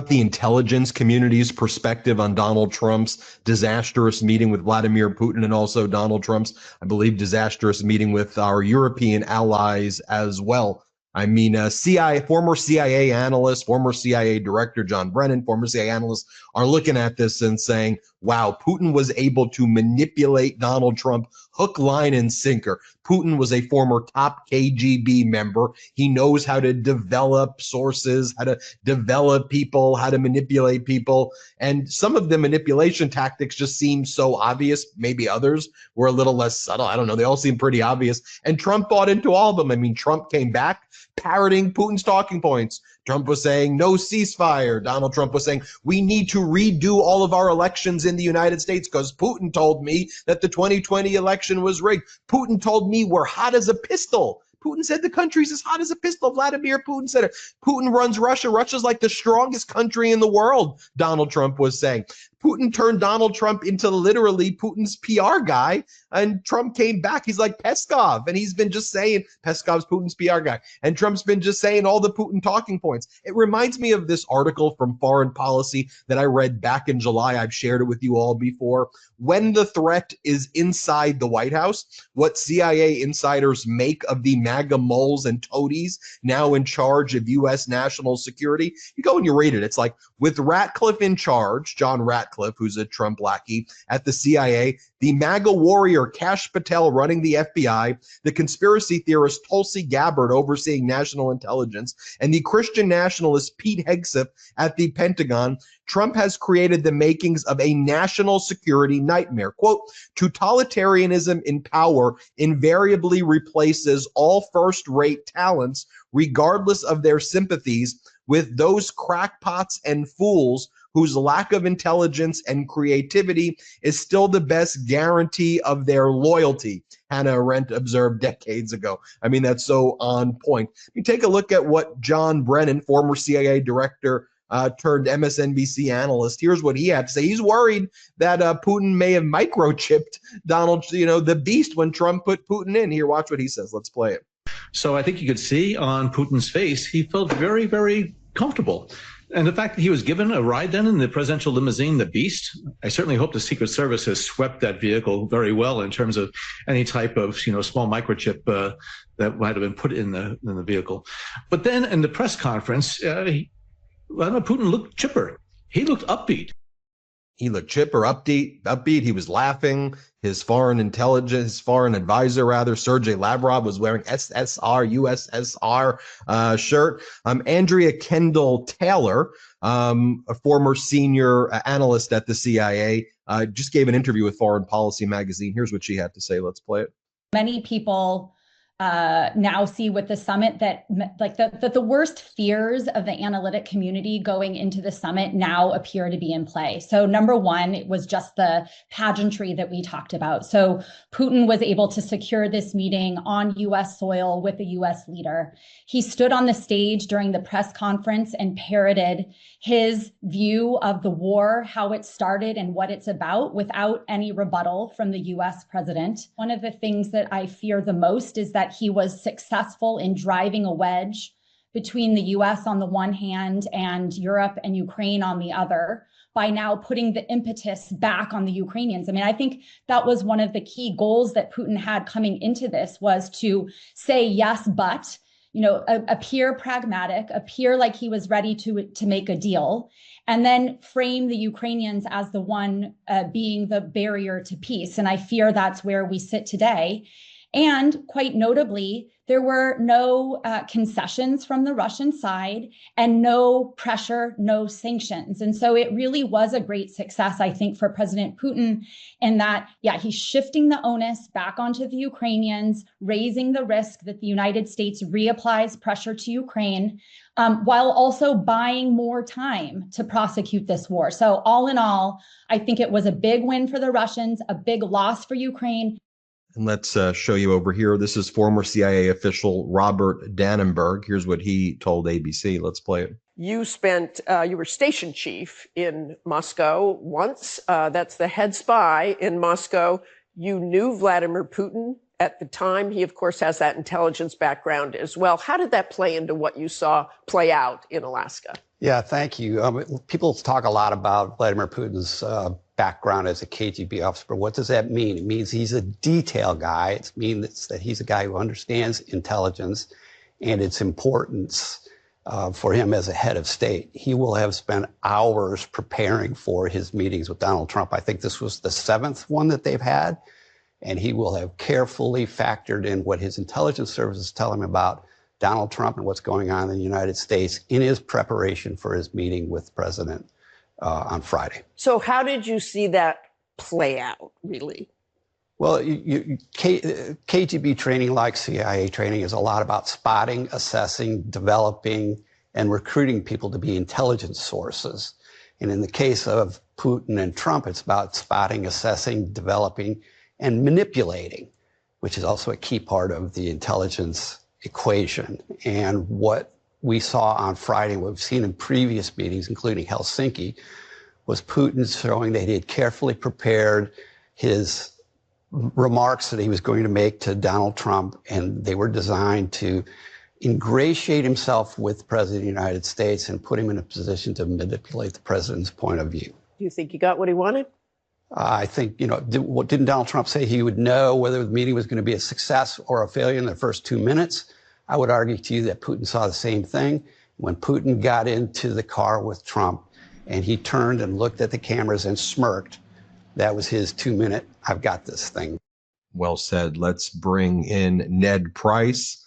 the intelligence community's perspective on Donald Trump's disastrous meeting with Vladimir Putin and also Donald Trump's, I believe, disastrous meeting with our European allies as well. I mean, former CIA analyst, former CIA director John Brennan, former CIA analysts are looking at this and saying, wow, Putin was able to manipulate Donald Trump hook, line, and sinker. Putin was a former top KGB member. He knows how to develop sources, how to develop people, how to manipulate people. And some of the manipulation tactics just seem so obvious. Maybe others were a little less subtle. I don't know. They all seem pretty obvious. And Trump bought into all of them. I mean, Trump came back parroting Putin's talking points. Trump was saying no ceasefire. Donald Trump was saying we need to redo all of our elections in the United States because Putin told me that the 2020 election was rigged. Putin told me we're hot as a pistol. Putin said the country's as hot as a pistol. Vladimir Putin said it. Putin runs Russia. Russia's like the strongest country in the world, Donald Trump was saying. Putin turned Donald Trump into literally Putin's PR guy, and Trump came back. He's like Peskov, and he's been just saying, Peskov's Putin's PR guy, and Trump's been just saying all the Putin talking points. It reminds me of this article from Foreign Policy that I read back in July. I've shared it with you all before. When the threat is inside the White House, what CIA insiders make of the MAGA moles and toadies now in charge of U.S. national security. You go and you read it. It's like, with Ratcliffe in charge, John Ratcliffe, who's a Trump lackey at the CIA, the MAGA warrior Kash Patel running the FBI, the conspiracy theorist Tulsi Gabbard overseeing national intelligence, and the Christian nationalist Pete Hegseth at the Pentagon, Trump has created the makings of a national security nightmare. Quote, totalitarianism in power invariably replaces all first-rate talents, regardless of their sympathies, with those crackpots and fools whose lack of intelligence and creativity is still the best guarantee of their loyalty, Hannah Arendt observed decades ago. I mean, that's so on point. You take a look at what John Brennan, former CIA director, turned MSNBC analyst. Here's what he had to say. He's worried that Putin may have microchipped Donald, the beast when Trump put Putin in. Here, watch what he says. Let's play it. So I think you could see on Putin's face, he felt very, very comfortable. And the fact that he was given a ride then in the presidential limousine, the Beast, I certainly hope the Secret Service has swept that vehicle very well in terms of any type of, small microchip that might have been put in the vehicle. But then in the press conference, Putin looked chipper. He looked upbeat. He looked chipper, upbeat. He was laughing. His foreign advisor, Sergei Lavrov, was wearing USSR shirt. Andrea Kendall Taylor, a former senior analyst at the CIA, just gave an interview with Foreign Policy magazine. Here's what she had to say. Let's play it. Many people now see with the summit that the worst fears of the analytic community going into the summit now appear to be in play. So number one, it was just the pageantry that we talked about. So Putin was able to secure this meeting on US soil with a US leader. He stood on the stage during the press conference and parroted his view of the war, how it started and what it's about, without any rebuttal from the US president. One of the things that I fear the most is that he was successful in driving a wedge between the US on the one hand and Europe and Ukraine on the other, by now putting the impetus back on the Ukrainians. I mean, I think that was one of the key goals that Putin had coming into this, was to say yes, but appear pragmatic, appear like he was ready to make a deal, and then frame the Ukrainians as the one being the barrier to peace. And I fear that's where we sit today. And quite notably, there were no concessions from the Russian side and no pressure, no sanctions. And so it really was a great success, I think, for President Putin, in that, he's shifting the onus back onto the Ukrainians, raising the risk that the United States reapplies pressure to Ukraine, while also buying more time to prosecute this war. So all in all, I think it was a big win for the Russians, a big loss for Ukraine. And let's show you over here. This is former CIA official Robert Dannenberg. Here's what he told ABC. Let's play it. You were station chief in Moscow once. That's the head spy in Moscow. You knew Vladimir Putin at the time. He, of course, has that intelligence background as well. How did that play into what you saw play out in Alaska? Yeah, thank you. People talk a lot about Vladimir Putin's background as a KGB officer, but what does that mean? It means he's a detail guy. It means that he's a guy who understands intelligence and its importance for him as a head of state. He will have spent hours preparing for his meetings with Donald Trump. I think this was the 7th one that they've had, and he will have carefully factored in what his intelligence services tell him about Donald Trump and what's going on in the United States in his preparation for his meeting with the president on Friday. So how did you see that play out, really? Well, KGB training, like CIA training, is a lot about spotting, assessing, developing, and recruiting people to be intelligence sources. And in the case of Putin and Trump, it's about spotting, assessing, developing, and manipulating, which is also a key part of the intelligence equation. And what we saw on Friday, what we've seen in previous meetings, including Helsinki, was Putin showing that he had carefully prepared his remarks that he was going to make to Donald Trump, and they were designed to ingratiate himself with the President of the United States and put him in a position to manipulate the president's point of view. Do you think he got what he wanted? I think, didn't Donald Trump say he would know whether the meeting was going to be a success or a failure in the first 2 minutes? I would argue to you that Putin saw the same thing. When Putin got into the car with Trump and he turned and looked at the cameras and smirked, that was his 2-minute, I've got this thing. Well said. Let's bring in Ned Price,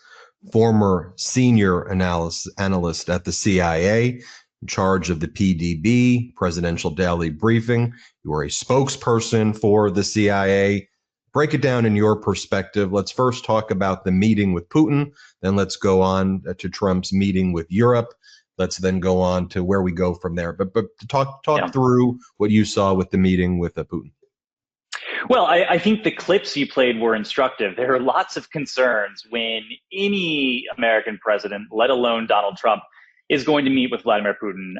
former senior analyst at the CIA, in charge of the PDB, Presidential Daily Briefing. You are a spokesperson for the CIA. Break it down in your perspective. Let's first talk about the meeting with Putin. Then let's go on to Trump's meeting with Europe. Let's then go on to where we go from there. But talk through what you saw with the meeting with Putin. Well, I think the clips you played were instructive. There are lots of concerns when any American president, let alone Donald Trump, is going to meet with Vladimir Putin,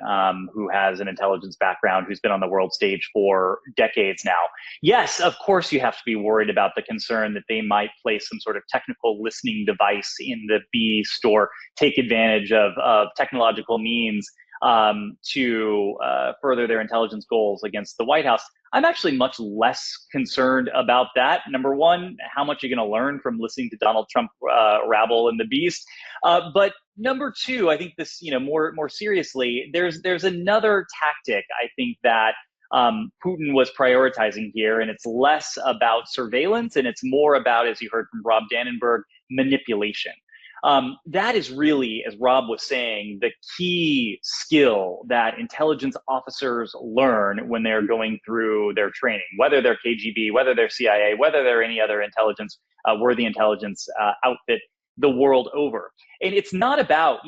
who has an intelligence background, who's been on the world stage for decades now. Yes, of course, you have to be worried about the concern that they might place some sort of technical listening device in the beast or take advantage of technological means to further their intelligence goals against the White House. I'm actually much less concerned about that. Number one, how much are you going to learn from listening to Donald Trump rabble and the beast? But number two, I think this, more seriously, there's another tactic I think that Putin was prioritizing here, and it's less about surveillance and it's more about, as you heard from Rob Dannenberg, manipulation. That is really, as Rob was saying, the key skill that intelligence officers learn when they're going through their training, whether they're KGB, whether they're CIA, whether they're any other intelligence, worthy intelligence outfit the world over. And it's not about,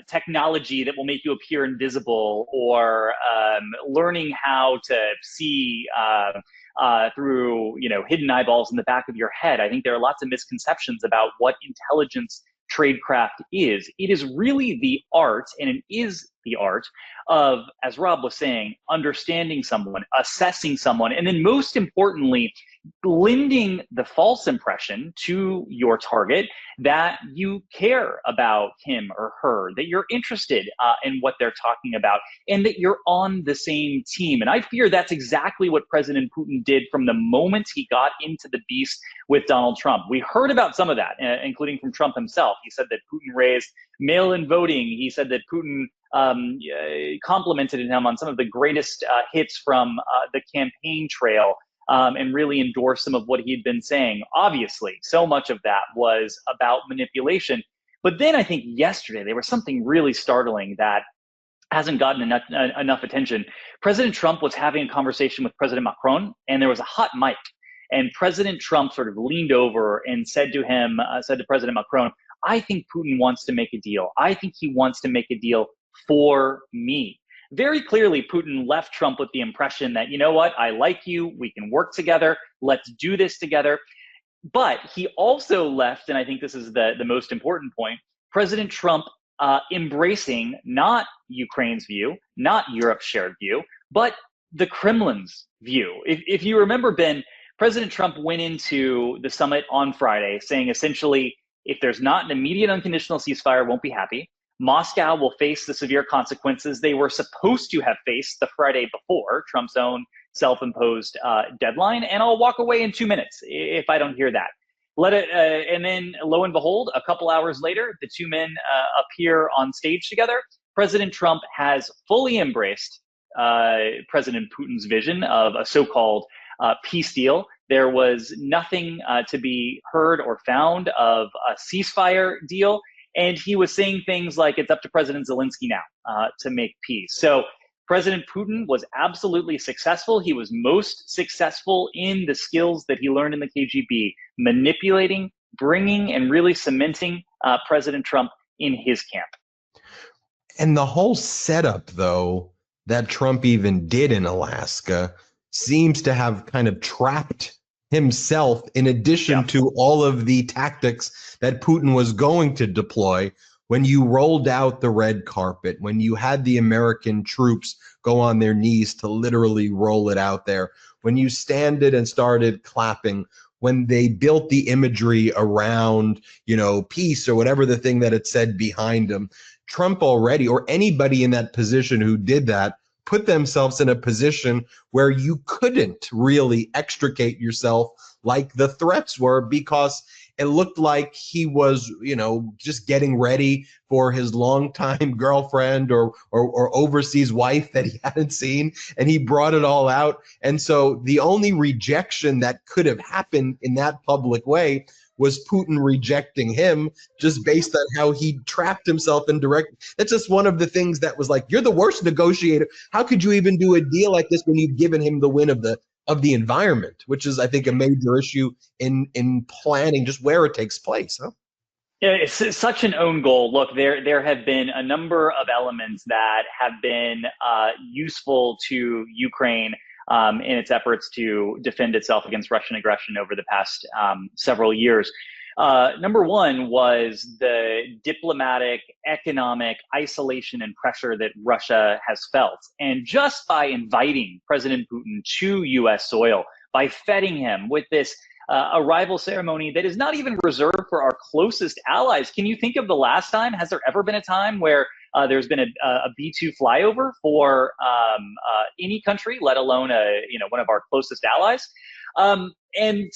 technology that will make you appear invisible or learning how to see through hidden eyeballs in the back of your head. I think there are lots of misconceptions about what intelligence tradecraft is. It is really the art, and it is the art of, as Rob was saying, understanding someone, assessing someone, and then most importantly, lending the false impression to your target that you care about him or her, that you're interested in what they're talking about, and that you're on the same team. And I fear that's exactly what President Putin did from the moment he got into the beast with Donald Trump. We heard about some of that, including from Trump himself. He said that Putin raised mail-in voting. He said that Putin complimented him on some of the greatest hits from the campaign trail. And really endorse some of what he'd been saying. Obviously, so much of that was about manipulation. But then I think yesterday there was something really startling that hasn't gotten enough attention. President Trump was having a conversation with President Macron, and there was a hot mic. And President Trump sort of leaned over and said to President Macron, "I think Putin wants to make a deal. I think he wants to make a deal for me." Very clearly, Putin left Trump with the impression that, you know what, I like you, we can work together, let's do this together. But he also left, and I think this is the most important point, President Trump embracing not Ukraine's view, not Europe's shared view, but the Kremlin's view. If you remember, Ben, President Trump went into the summit on Friday saying essentially, if there's not an immediate unconditional ceasefire, won't be happy. Moscow will face the severe consequences they were supposed to have faced the Friday before, Trump's own self-imposed deadline, and I'll walk away in 2 minutes if I don't hear that. And then lo and behold, a couple hours later, the two men appear on stage together. President Trump has fully embraced President Putin's vision of a so-called peace deal. There was nothing to be heard or found of a ceasefire deal. And he was saying things like, it's up to President Zelensky now to make peace. So President Putin was absolutely successful. He was most successful in the skills that he learned in the KGB, manipulating, bringing, and really cementing President Trump in his camp. And the whole setup, though, that Trump even did in Alaska seems to have kind of trapped himself, in addition to all of the tactics that Putin was going to deploy. When you rolled out the red carpet, when you had the American troops go on their knees to literally roll it out there, when you standed and started clapping, when they built the imagery around, peace or whatever the thing that it said behind him, Trump already, or anybody in that position who did that, put themselves in a position where you couldn't really extricate yourself like the threats were, because it looked like he was, just getting ready for his longtime girlfriend or overseas wife that he hadn't seen, and he brought it all out. And so the only rejection that could have happened in that public way was Putin rejecting him, just based on how he trapped himself in direct. That's just one of the things that was like, you're the worst negotiator. How could you even do a deal like this when you've given him the win of the environment, which is, I think, a major issue in planning just where it takes place. Huh? Yeah, it's such an own goal. Look, there have been a number of elements that have been useful to Ukraine in its efforts to defend itself against Russian aggression over the past several years. Number one was the diplomatic, economic isolation and pressure that Russia has felt. And just by inviting President Putin to U.S. soil, by feting him with this arrival ceremony that is not even reserved for our closest allies. Can you think of the last time? Has there ever been a time where there's been a B-2 flyover for any country, let alone one of our closest allies? And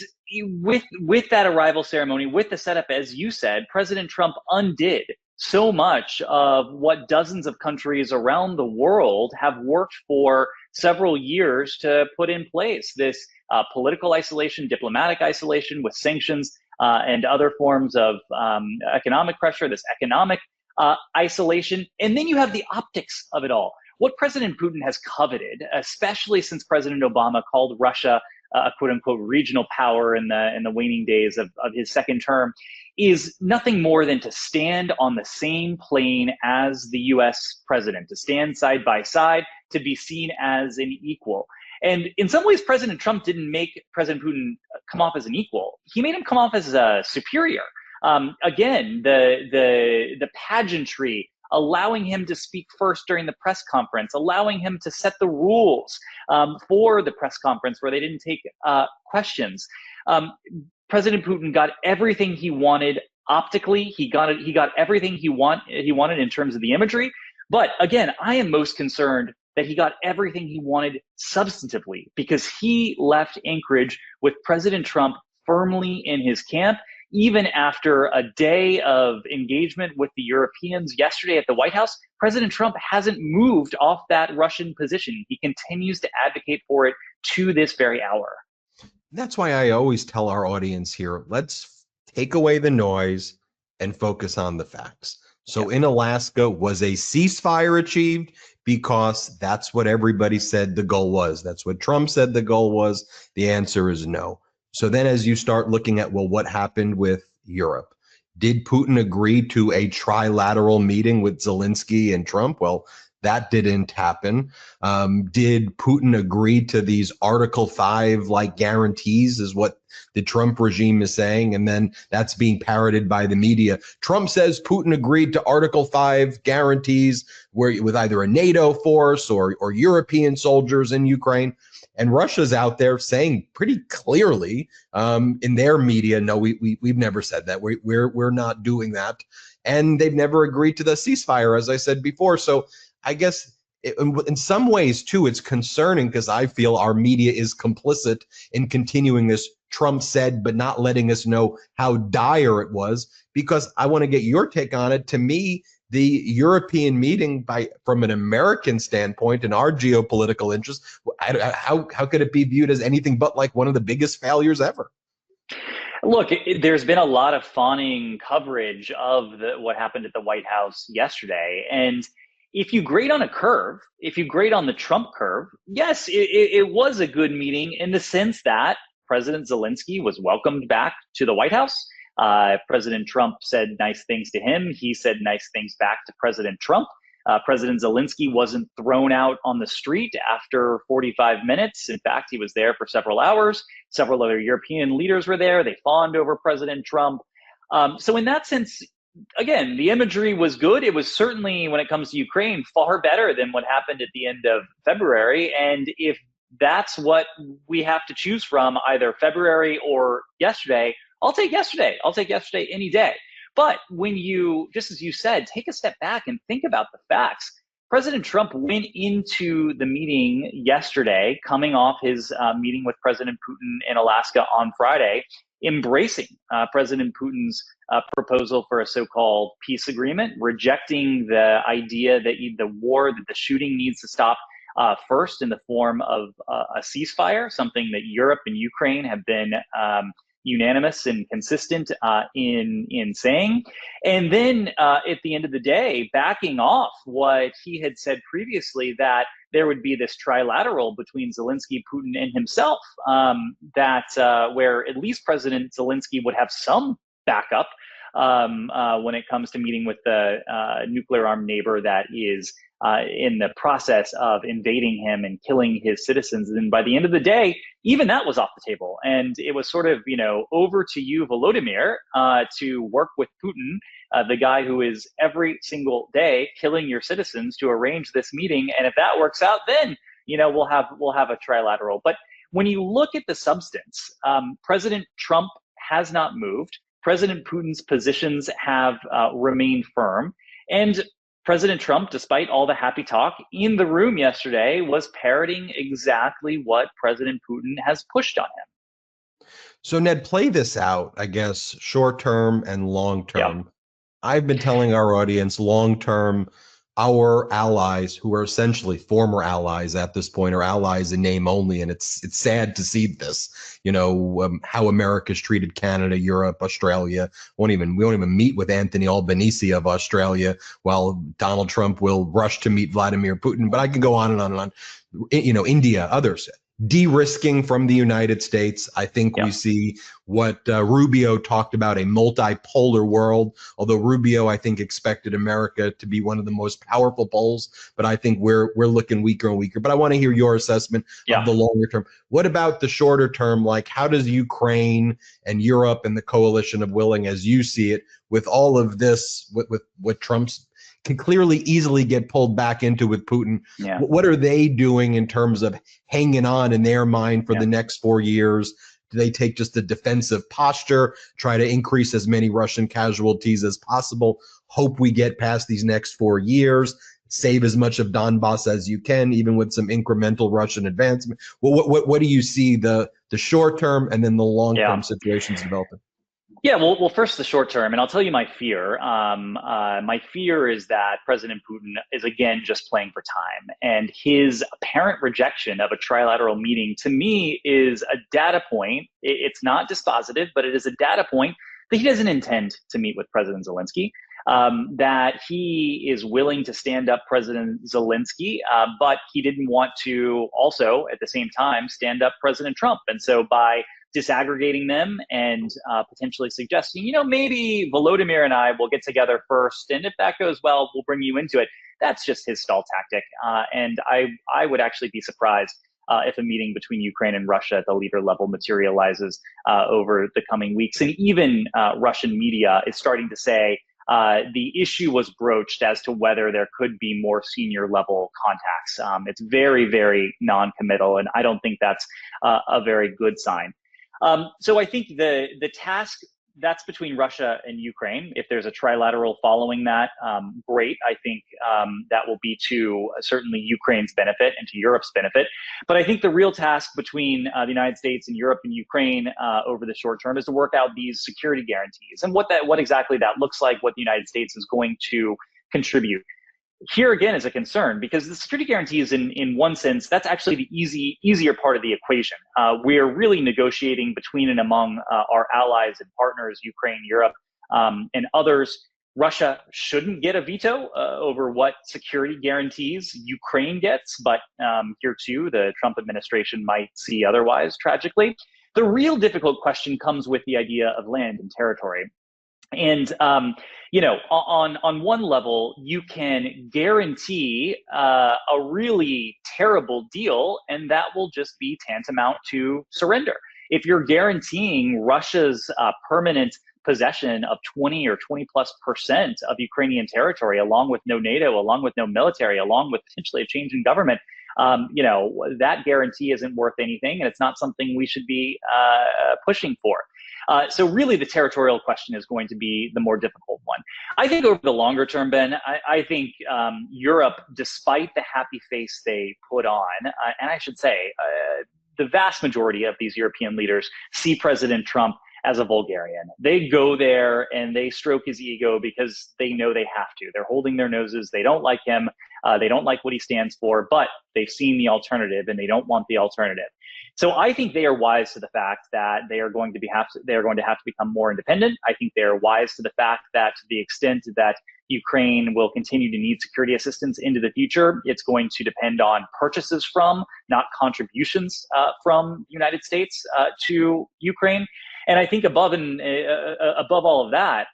with that arrival ceremony, with the setup, as you said, President Trump undid so much of what dozens of countries around the world have worked for several years to put in place. This political isolation, diplomatic isolation with sanctions and other forms of economic pressure, this economic isolation. And then you have the optics of it all. What President Putin has coveted, especially since President Obama called Russia a quote unquote regional power in the waning days of his second term, is nothing more than to stand on the same plane as the US president, to stand side by side, to be seen as an equal. And in some ways, President Trump didn't make President Putin come off as an equal. He made him come off as a superior. Again, the pageantry, allowing him to speak first during the press conference, allowing him to set the rules for the press conference where they didn't take questions. President Putin got everything he wanted optically. He got everything he wanted in terms of the imagery. But again, I am most concerned that he got everything he wanted substantively, because he left Anchorage with President Trump firmly in his camp. Even after a day of engagement with the Europeans yesterday at the White House, President Trump hasn't moved off that Russian position. He continues to advocate for it to this very hour. That's why I always tell our audience here, let's take away the noise and focus on the facts. So in Alaska, was a ceasefire achieved? Because that's what everybody said the goal was. That's what Trump said the goal was. The answer is no. So then as you start looking at, well, what happened with Europe? Did Putin agree to a trilateral meeting with Zelensky and Trump? Well, that didn't happen. Did Putin agree to these Article 5 like guarantees, is what the Trump regime is saying, and then that's being parroted by the media. Trump says Putin agreed to Article 5 guarantees where with either a NATO force or European soldiers in Ukraine. And Russia's out there saying pretty clearly in their media, no, we've never said that. We're not doing that. and they've never agreed to the ceasefire, as I said before. So I guess in some ways, too, it's concerning because I feel our media is complicit in continuing this Trump said, but not letting us know how dire it was, because I want to get your take on it. To me, the European meeting, from an American standpoint and our geopolitical interests, how could it be viewed as anything but like one of the biggest failures ever? Look, there's been a lot of fawning coverage of what happened at the White House yesterday. And if you grade on a curve, if you grade on the Trump curve, yes, it was a good meeting in the sense that President Zelensky was welcomed back to the White House. President Trump said nice things to him. He said nice things back to President Trump. President Zelensky wasn't thrown out on the street after 45 minutes. In fact, he was there for several hours. Several other European leaders were there. They fawned over President Trump. So in that sense, again, the imagery was good. It was certainly, when it comes to Ukraine, far better than what happened at the end of February. And if that's what we have to choose from, either February or yesterday, I'll take yesterday. I'll take yesterday any day. But when you, just as you said, take a step back and think about the facts, President Trump went into the meeting yesterday, coming off his meeting with President Putin in Alaska on Friday, embracing President Putin's proposal for a so-called peace agreement, rejecting the idea that the shooting needs to stop first in the form of a ceasefire, something that Europe and Ukraine have been unanimous and consistent in saying. And then at the end of the day, backing off what he had said previously, that there would be this trilateral between Zelensky, Putin, and himself, where at least President Zelensky would have some backup when it comes to meeting with the nuclear-armed neighbor that is in the process of invading him and killing his citizens. And by the end of the day, even that was off the table. And it was sort of, over to you, Volodymyr, to work with Putin, the guy who is every single day killing your citizens, to arrange this meeting. And if that works out, then, we'll have a trilateral. But when you look at the substance, President Trump has not moved. President Putin's positions have remained firm. And President Trump, despite all the happy talk in the room yesterday, was parroting exactly what President Putin has pushed on him. So, Ned, play this out, I guess, short term and long term. Yep. I've been telling our audience long term, our allies, who are essentially former allies at this point, are allies in name only. And it's sad to see this, how America's treated Canada, Europe, Australia. We won't even meet with Anthony Albanese of Australia, while Donald Trump will rush to meet Vladimir Putin. But I can go on and on and on. India, others. De-risking from the United States. I think we see what Rubio talked about, a multipolar world, although Rubio, I think, expected America to be one of the most powerful poles, but I think we're looking weaker and weaker. But I want to hear your assessment of the longer term. What about the shorter term? Like, how does Ukraine and Europe and the coalition of willing, as you see it, with all of this, with what Trump's can clearly easily get pulled back into with Putin. Yeah. What are they doing in terms of hanging on in their mind for the next 4 years? Do they take just a defensive posture, try to increase as many Russian casualties as possible, hope we get past these next 4 years, save as much of Donbass as you can, even with some incremental Russian advancement? What do you see the short term and then the long term situations developing? Yeah, well, first the short term, and I'll tell you my fear. My fear is that President Putin is again just playing for time, and his apparent rejection of a trilateral meeting, to me, is a data point. It's not dispositive, but it is a data point that he doesn't intend to meet with President Zelensky. That he is willing to stand up President Zelensky, but he didn't want to also, at the same time, stand up President Trump. And so by disaggregating them and potentially suggesting, maybe Volodymyr and I will get together first, and if that goes well, we'll bring you into it. That's just his stall tactic. And I would actually be surprised if a meeting between Ukraine and Russia at the leader level materializes over the coming weeks. And even Russian media is starting to say the issue was broached as to whether there could be more senior level contacts. It's very, very non-committal, and I don't think that's a very good sign. So I think the task that's between Russia and Ukraine. If there's a trilateral following that, great. I think that will be to certainly Ukraine's benefit and to Europe's benefit. But I think the real task between the United States and Europe and Ukraine over the short term is to work out these security guarantees and what exactly that looks like, what the United States is going to contribute. Here again is a concern because the security guarantees, in one sense, that's actually the easier part of the equation. We are really negotiating between and among our allies and partners, Ukraine, Europe, and others. Russia shouldn't get a veto over what security guarantees Ukraine gets, but here too, the Trump administration might see otherwise, tragically. The real difficult question comes with the idea of land and territory. And on one level, you can guarantee a really terrible deal, and that will just be tantamount to surrender. If you're guaranteeing Russia's permanent possession of 20 or 20+% of Ukrainian territory, along with no NATO, along with no military, along with potentially a change in government, that guarantee isn't worth anything, and it's not something we should be pushing for. So really the territorial question is going to be the more difficult one. I think over the longer term, Ben, I think Europe, despite the happy face they put on, and I should say the vast majority of these European leaders see President Trump as a vulgarian. They go there and they stroke his ego because they know they have to. They're holding their noses. They don't like him. They don't like what he stands for, but they've seen the alternative and they don't want the alternative. So I think they are wise to the fact that they are going to have to become more independent. I think they are wise to the fact that to the extent that Ukraine will continue to need security assistance into the future, it's going to depend on purchases from, not contributions from the United States to Ukraine. And I think above all of that,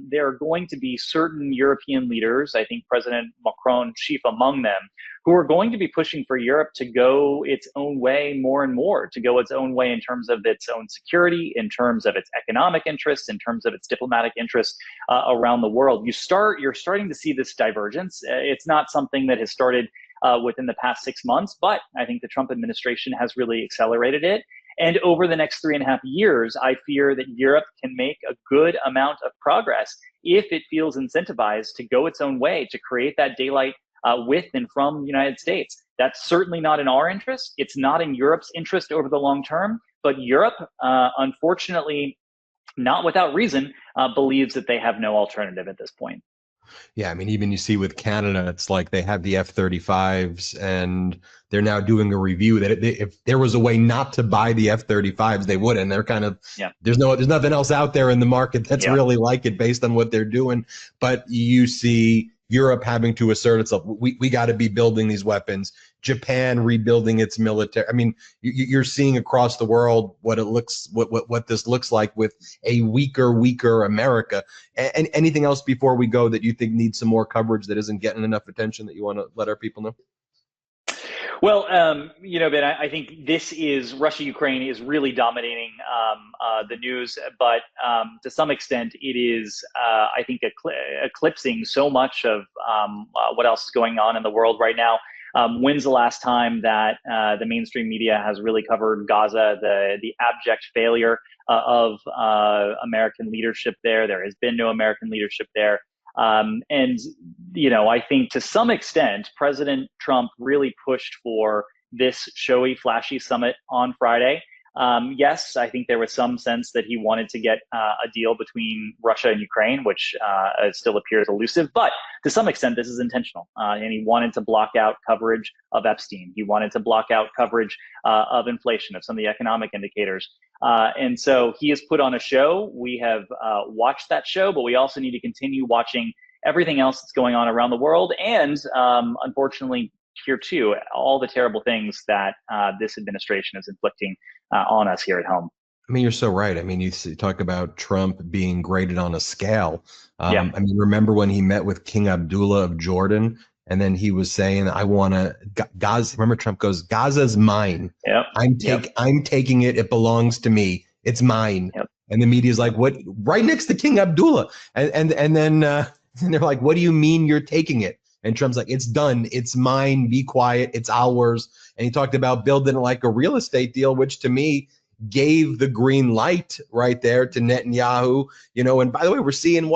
there are going to be certain European leaders, I think President Macron chief among them, who are going to be pushing for Europe to go its own way more and more, to go its own way in terms of its own security, in terms of its economic interests, in terms of its diplomatic interests around the world. You're starting to see this divergence. It's not something that has started within the past 6 months, but I think the Trump administration has really accelerated it. And over the next 3.5 years, I fear that Europe can make a good amount of progress if it feels incentivized to go its own way, to create that daylight with and from the United States. That's certainly not in our interest. It's not in Europe's interest over the long term. But Europe, unfortunately, not without reason, believes that they have no alternative at this point. Yeah, I mean, even you see with Canada, it's like they have the F-35s and they're now doing a review that if there was a way not to buy the F-35s, they would. And they're kind of, there's nothing else out there in the market that's really like it based on what they're doing. But you see Europe having to assert itself. We got to be building these weapons. Japan rebuilding its military. I mean, you're seeing across the world what this looks like with a weaker America. And anything else before we go that you think needs some more coverage that isn't getting enough attention that you want to let our people know? Well, Ben, I think Russia-Ukraine is really dominating the news, but to some extent it is, I think, eclipsing so much of what else is going on in the world right now. When's the last time that the mainstream media has really covered Gaza, the abject failure of American leadership there? There has been no American leadership there. And, I think to some extent, President Trump really pushed for this showy, flashy summit on Friday. Yes, I think there was some sense that he wanted to get a deal between Russia and Ukraine, which still appears elusive. But to some extent, this is intentional. And he wanted to block out coverage of Epstein. He wanted to block out coverage of inflation, of some of the economic indicators. And so he has put on a show. We have watched that show, but we also need to continue watching everything else that's going on around the world. And unfortunately, here too, all the terrible things that this administration is inflicting on us here at home. I mean, you're so right. I mean, you talk about Trump being graded on a scale. I mean, remember when he met with King Abdullah of Jordan, and then he was saying, "I want to Gaza." Remember, Trump goes, "Gaza's mine. Yep. I'm taking it. It belongs to me. It's mine." Yep. And the media's like, "What?" Right next to King Abdullah, and then they're like, "What do you mean you're taking it?" And Trump's like, "It's done. It's mine. Be quiet. It's ours." And he talked about building it like a real estate deal, which to me, gave the green light right there to Netanyahu, and by the way, we're seeing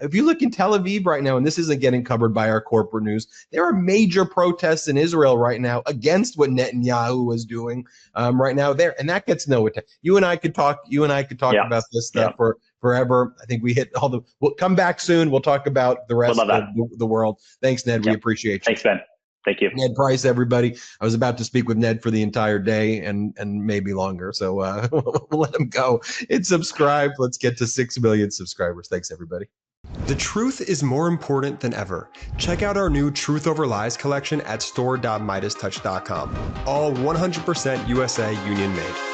if you look in Tel Aviv right now, and this isn't getting covered by our corporate news, there are major protests in Israel right now against what Netanyahu was doing right now there, and that gets no attention. You and I could talk about this stuff for forever. I think we hit all the. We'll come back soon. We'll talk about the rest of the world. Thanks, Ned. We appreciate you. Thanks, Ben. Thank you. Ned Price, everybody. I was about to speak with Ned for the entire day and maybe longer, so we'll let him go. Hit subscribe. Let's get to 6 million subscribers. Thanks, everybody. The truth is more important than ever. Check out our new Truth Over Lies collection at store.MeidasTouch.com. All 100% USA union made.